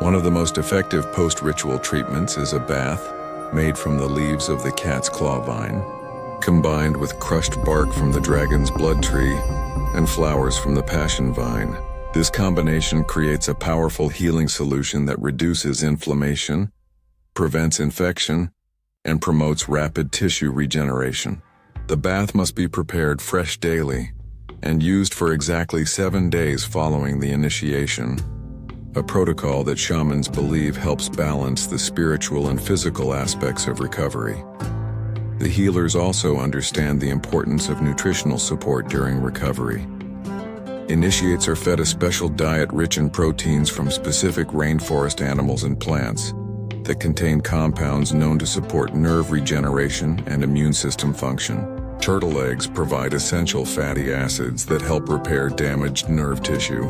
Speaker 1: One of the most effective post-ritual treatments is a bath made from the leaves of the cat's claw vine, combined with crushed bark from the dragon's blood tree and flowers from the passion vine. This combination creates a powerful healing solution that reduces inflammation, prevents infection, and promotes rapid tissue regeneration. The bath must be prepared fresh daily and used for exactly 7 days following the initiation, a protocol that shamans believe helps balance the spiritual and physical aspects of recovery. The healers also understand the importance of nutritional support during recovery. Initiates are fed a special diet rich in proteins from specific rainforest animals and plants that contain compounds known to support nerve regeneration and immune system function. Turtle eggs provide essential fatty acids that help repair damaged nerve tissue,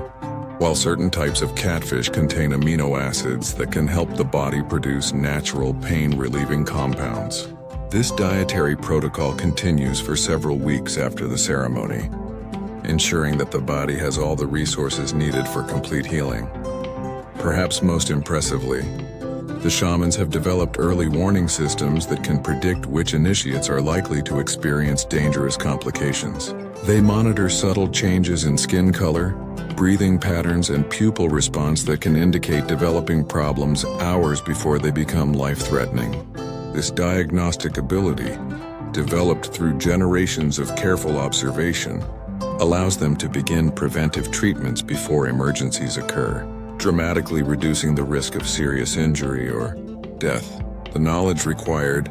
Speaker 1: while certain types of catfish contain amino acids that can help the body produce natural pain-relieving compounds. This dietary protocol continues for several weeks after the ceremony, ensuring that the body has all the resources needed for complete healing. Perhaps most impressively, the shamans have developed early warning systems that can predict which initiates are likely to experience dangerous complications. They monitor subtle changes in skin color, breathing patterns, and pupil response that can indicate developing problems hours before they become life-threatening. This diagnostic ability, developed through generations of careful observation, allows them to begin preventive treatments before emergencies occur, dramatically reducing the risk of serious injury or death. The knowledge required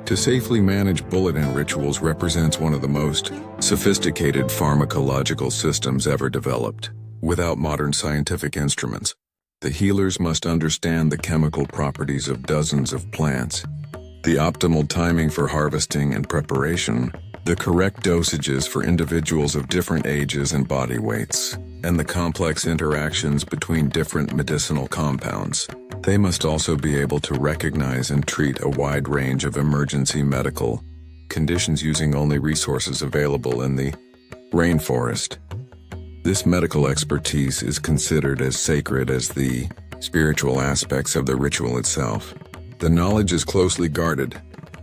Speaker 1: to safely manage bulletin rituals represents one of the most sophisticated pharmacological systems ever developed. Without modern scientific instruments, the healers must understand the chemical properties of dozens of plants, the optimal timing for harvesting and preparation, the correct dosages for individuals of different ages and body weights, and the complex interactions between different medicinal compounds. They must also be able to recognize and treat a wide range of emergency medical conditions using only resources available in the rainforest. This medical expertise is considered as sacred as the spiritual aspects of the ritual itself. The knowledge is closely guarded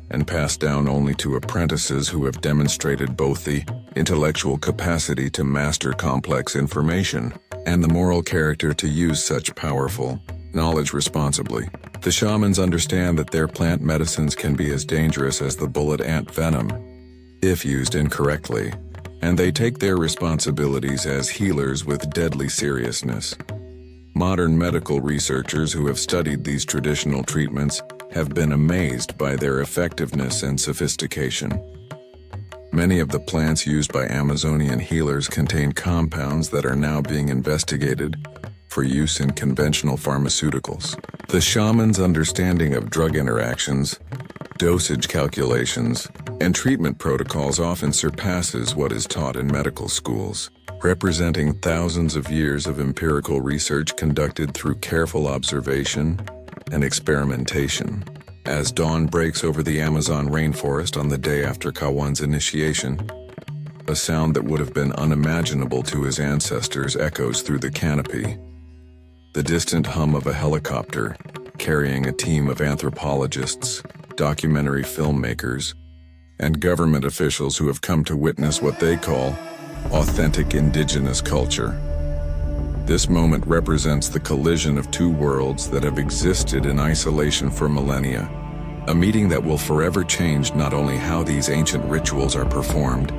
Speaker 1: and passed down only to apprentices who have demonstrated both the intellectual capacity to master complex information and the moral character to use such powerful knowledge responsibly. The shamans understand that their plant medicines can be as dangerous as the bullet ant venom if used incorrectly, and they take their responsibilities as healers with deadly seriousness. Modern medical researchers who have studied these traditional treatments have been amazed by their effectiveness and sophistication. Many of the plants used by Amazonian healers contain compounds that are now being investigated for use in conventional pharmaceuticals. The shaman's understanding of drug interactions, dosage calculations, and treatment protocols often surpasses what is taught in medical schools, representing thousands of years of empirical research conducted through careful observation and experimentation. As dawn breaks over the Amazon rainforest on the day after Kawan's initiation, a sound that would have been unimaginable to his ancestors echoes through the canopy. The distant hum of a helicopter carrying a team of anthropologists, documentary filmmakers, and government officials who have come to witness what they call authentic indigenous culture. This moment represents the collision of two worlds that have existed in isolation for millennia, a meeting that will forever change not only how these ancient rituals are performed,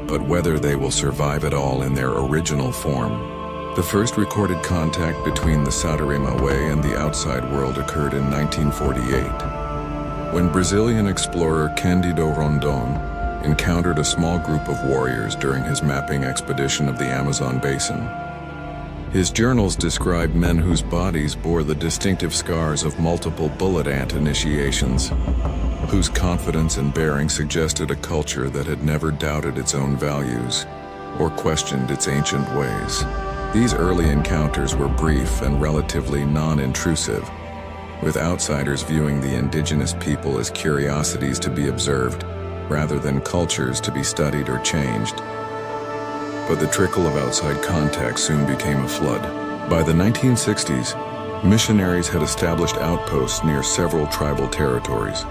Speaker 1: but whether they will survive at all in their original form. The first recorded contact between the Sadarima Way and the outside world occurred in 1948, When Brazilian explorer Cândido Rondon encountered a small group of warriors during his mapping expedition of the Amazon basin, his journals describe men whose bodies bore the distinctive scars of multiple bullet ant initiations, whose confidence and bearing suggested a culture that had never doubted its own values or questioned its ancient ways. These early encounters were brief and relatively non-intrusive, with outsiders viewing the indigenous people as curiosities to be observed rather than cultures to be studied or changed. But the trickle of outside contact soon became a flood. By the 1960s, missionaries had established outposts near several tribal territories,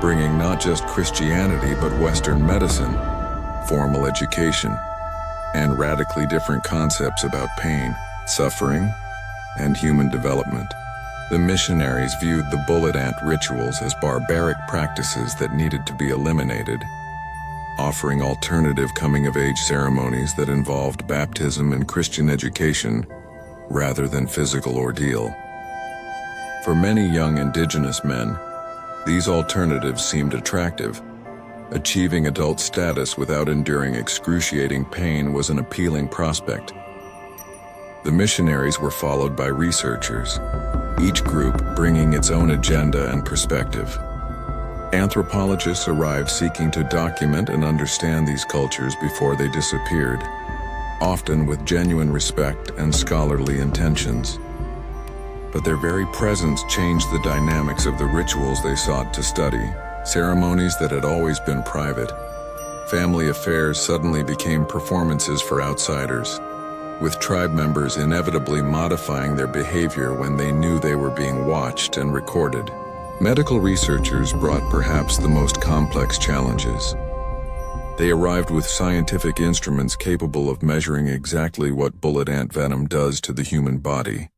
Speaker 1: bringing not just Christianity but Western medicine, formal education, and radically different concepts about pain, suffering, and human development. The missionaries viewed the bullet ant rituals as barbaric practices that needed to be eliminated, offering alternative coming-of-age ceremonies that involved baptism and Christian education rather than physical ordeal. For many young indigenous men, these alternatives seemed attractive. Achieving adult status without enduring excruciating pain was an appealing prospect. The missionaries were followed by researchers, each group bringing its own agenda and perspective. Anthropologists arrived seeking to document and understand these cultures before they disappeared, often with genuine respect and scholarly intentions. But their very presence changed the dynamics of the rituals they sought to study. Ceremonies that had always been private, family affairs suddenly became performances for outsiders, with tribe members inevitably modifying their behavior when they knew they were being watched and recorded. Medical researchers brought perhaps the most complex challenges. They arrived with scientific instruments capable of measuring exactly what bullet ant venom does to the human body,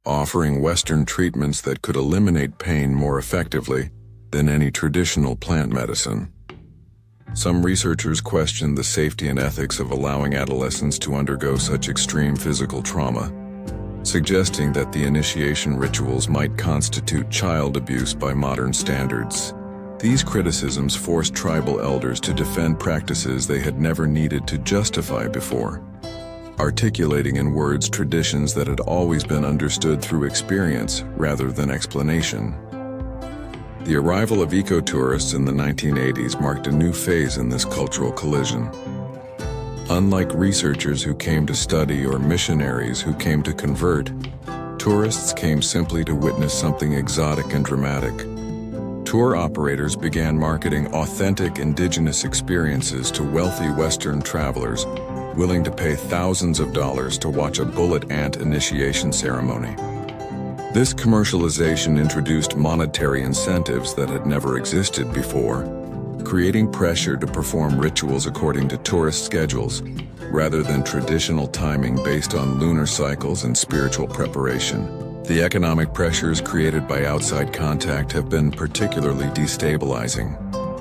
Speaker 1: offering Western treatments that could eliminate pain more effectively than any traditional plant medicine. Some researchers questioned the safety and ethics of allowing adolescents to undergo such extreme physical trauma, suggesting that the initiation rituals might constitute child abuse by modern standards. These criticisms forced tribal elders to defend practices they had never needed to justify before, articulating in words traditions that had always been understood through experience rather than explanation. The arrival of ecotourists in the 1980s marked a new phase in this cultural collision. Unlike researchers who came to study or missionaries who came to convert, tourists came simply to witness something exotic and dramatic. Tour operators began marketing authentic indigenous experiences to wealthy Western travelers willing to pay thousands of dollars to watch a bullet ant initiation ceremony. This commercialization introduced monetary incentives that had never existed before, creating pressure to perform rituals according to tourist schedules, rather than traditional timing based on lunar cycles and spiritual preparation. The economic pressures created by outside contact have been particularly destabilizing.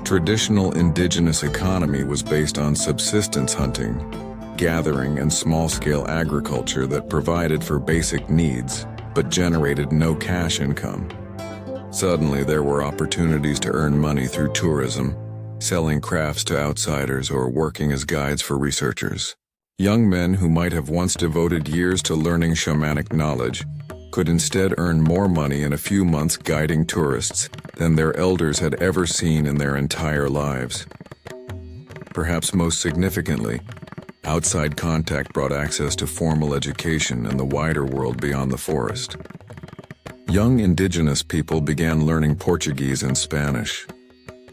Speaker 1: Traditional indigenous economy was based on subsistence hunting, gathering, and small-scale agriculture that provided for basic needs, but generated no cash income. Suddenly, there were opportunities to earn money through tourism, selling crafts to outsiders or working as guides for researchers. Young men who might have once devoted years to learning shamanic knowledge could instead earn more money in a few months guiding tourists than their elders had ever seen in their entire lives. Perhaps most significantly, outside contact brought access to formal education and the wider world beyond the forest. Young indigenous people began learning Portuguese and Spanish,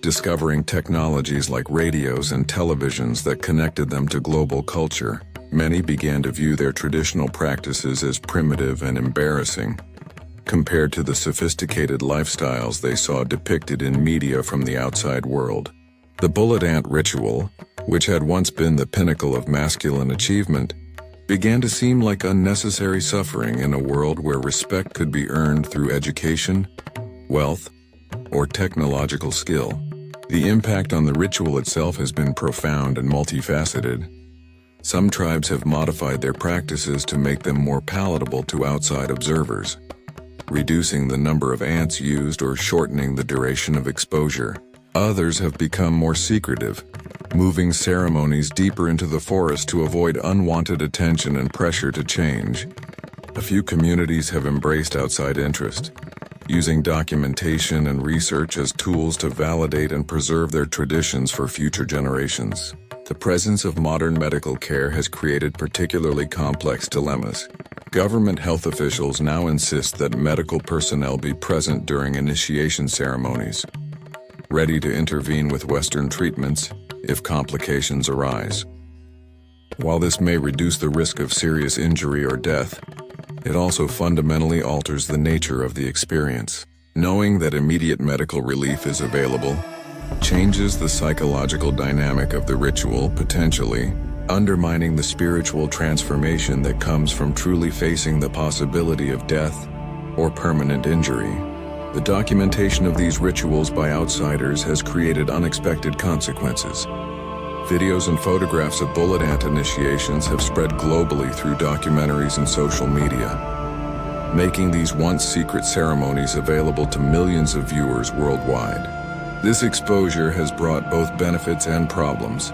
Speaker 1: discovering technologies like radios and televisions that connected them to global culture. Many began to view their traditional practices as primitive and embarrassing, compared to the sophisticated lifestyles they saw depicted in media from the outside world. The bullet ant ritual, which had once been the pinnacle of masculine achievement, began to seem like unnecessary suffering in a world where respect could be earned through education, wealth, or technological skill. The impact on the ritual itself has been profound and multifaceted. Some tribes have modified their practices to make them more palatable to outside observers. reducing the number of ants used or shortening the duration of exposure. Others have become more secretive, moving ceremonies deeper into the forest to avoid unwanted attention and pressure to change. A few communities have embraced outside interest, using documentation and research as tools to validate and preserve their traditions for future generations. The presence of modern medical care has created particularly complex dilemmas. Government health officials now insist that medical personnel be present during initiation ceremonies, ready to intervene with Western treatments if complications arise. While this may reduce the risk of serious injury or death, it also fundamentally alters the nature of the experience. Knowing that immediate medical relief is available changes the psychological dynamic of the ritual, potentially undermining the spiritual transformation that comes from truly facing the possibility of death or permanent injury. The documentation of these rituals by outsiders has created unexpected consequences. Videos and photographs of bullet ant initiations have spread globally through documentaries and social media, making these once secret ceremonies available to millions of viewers worldwide. This exposure has brought both benefits and problems.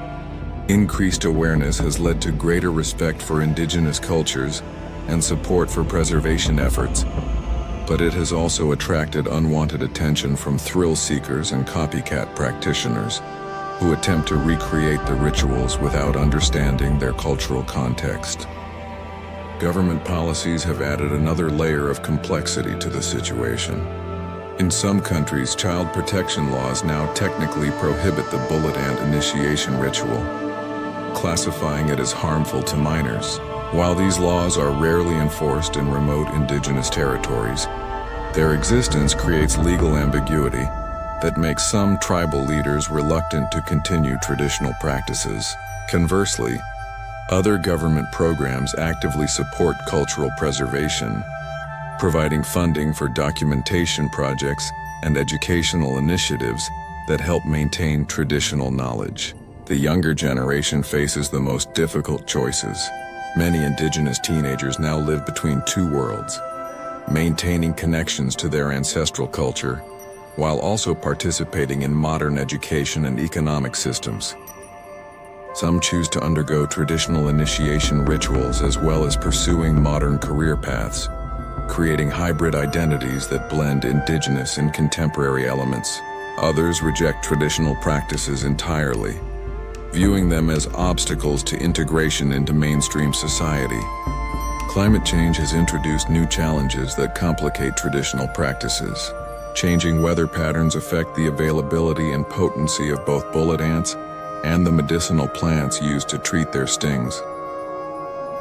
Speaker 1: Increased awareness has led to greater respect for indigenous cultures and support for preservation efforts, but it has also attracted unwanted attention from thrill seekers and copycat practitioners who attempt to recreate the rituals without understanding their cultural context. Government policies have added another layer of complexity to the situation. In some countries, child protection laws now technically prohibit the bullet ant initiation ritual, classifying it as harmful to minors. While these laws are rarely enforced in remote indigenous territories, their existence creates legal ambiguity that makes some tribal leaders reluctant to continue traditional practices. Conversely, other government programs actively support cultural preservation, providing funding for documentation projects and educational initiatives that help maintain traditional knowledge. The younger generation faces the most difficult choices. Many indigenous teenagers now live between two worlds, maintaining connections to their ancestral culture while also participating in modern education and economic systems. Some choose to undergo traditional initiation rituals as well as pursuing modern career paths, creating hybrid identities that blend indigenous and contemporary elements. Others reject traditional practices entirely, viewing them as obstacles to integration into mainstream society. Climate change has introduced new challenges that complicate traditional practices. Changing weather patterns affect the availability and potency of both bullet ants and the medicinal plants used to treat their stings.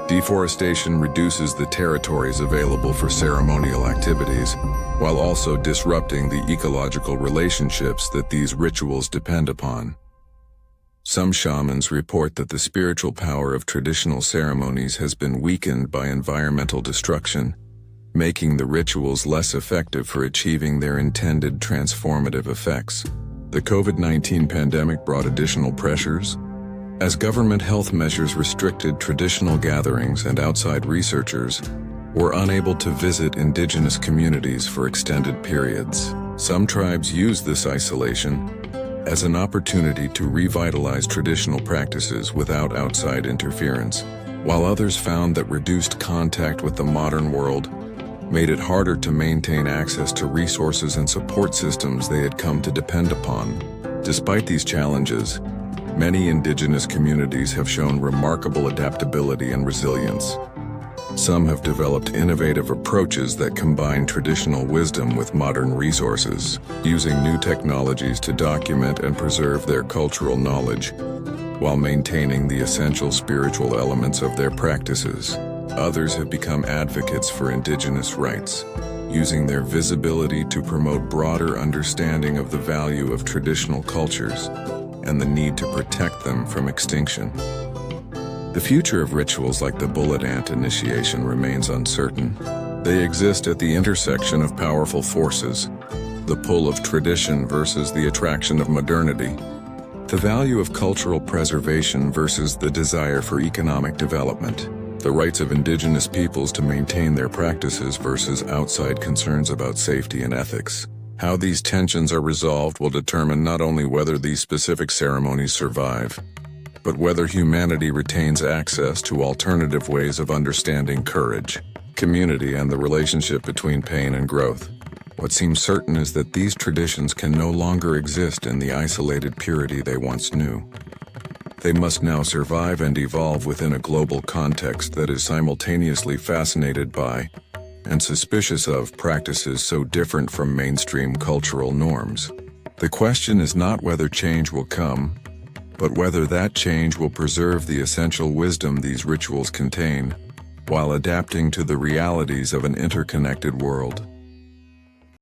Speaker 1: Deforestation reduces the territories available for ceremonial activities, while also disrupting the ecological relationships that these rituals depend upon. Some shamans report that the spiritual power of traditional ceremonies has been weakened by environmental destruction, making the rituals less effective for achieving their intended transformative effects. The COVID-19 pandemic brought additional pressures, as government health measures restricted traditional gatherings and outside researchers were unable to visit indigenous communities for extended periods. Some tribes used this isolation as an opportunity to revitalize traditional practices without outside interference, while others found that reduced contact with the modern world made it harder to maintain access to resources and support systems they had come to depend upon. Despite these challenges, many indigenous communities have shown remarkable adaptability and resilience. Some have developed innovative approaches that combine traditional wisdom with modern resources, using new technologies to document and preserve their cultural knowledge, while maintaining the essential spiritual elements of their practices. Others have become advocates for indigenous rights, using their visibility to promote broader understanding of the value of traditional cultures and the need to protect them from extinction. The future of rituals like the bullet ant initiation remains uncertain. They exist at the intersection of powerful forces, the pull of tradition versus the attraction of modernity, the value of cultural preservation versus the desire for economic development. the rights of indigenous peoples to maintain their practices versus outside concerns about safety and ethics. How these tensions are resolved will determine not only whether these specific ceremonies survive, but whether humanity retains access to alternative ways of understanding courage, community, and the relationship between pain and growth. What seems certain is that these traditions can no longer exist in the isolated purity they once knew. They must now survive and evolve within a global context that is simultaneously fascinated by and suspicious of practices so different from mainstream cultural norms. The question is not whether change will come, but whether that change will preserve the essential wisdom these rituals contain, while adapting to the realities of an interconnected world.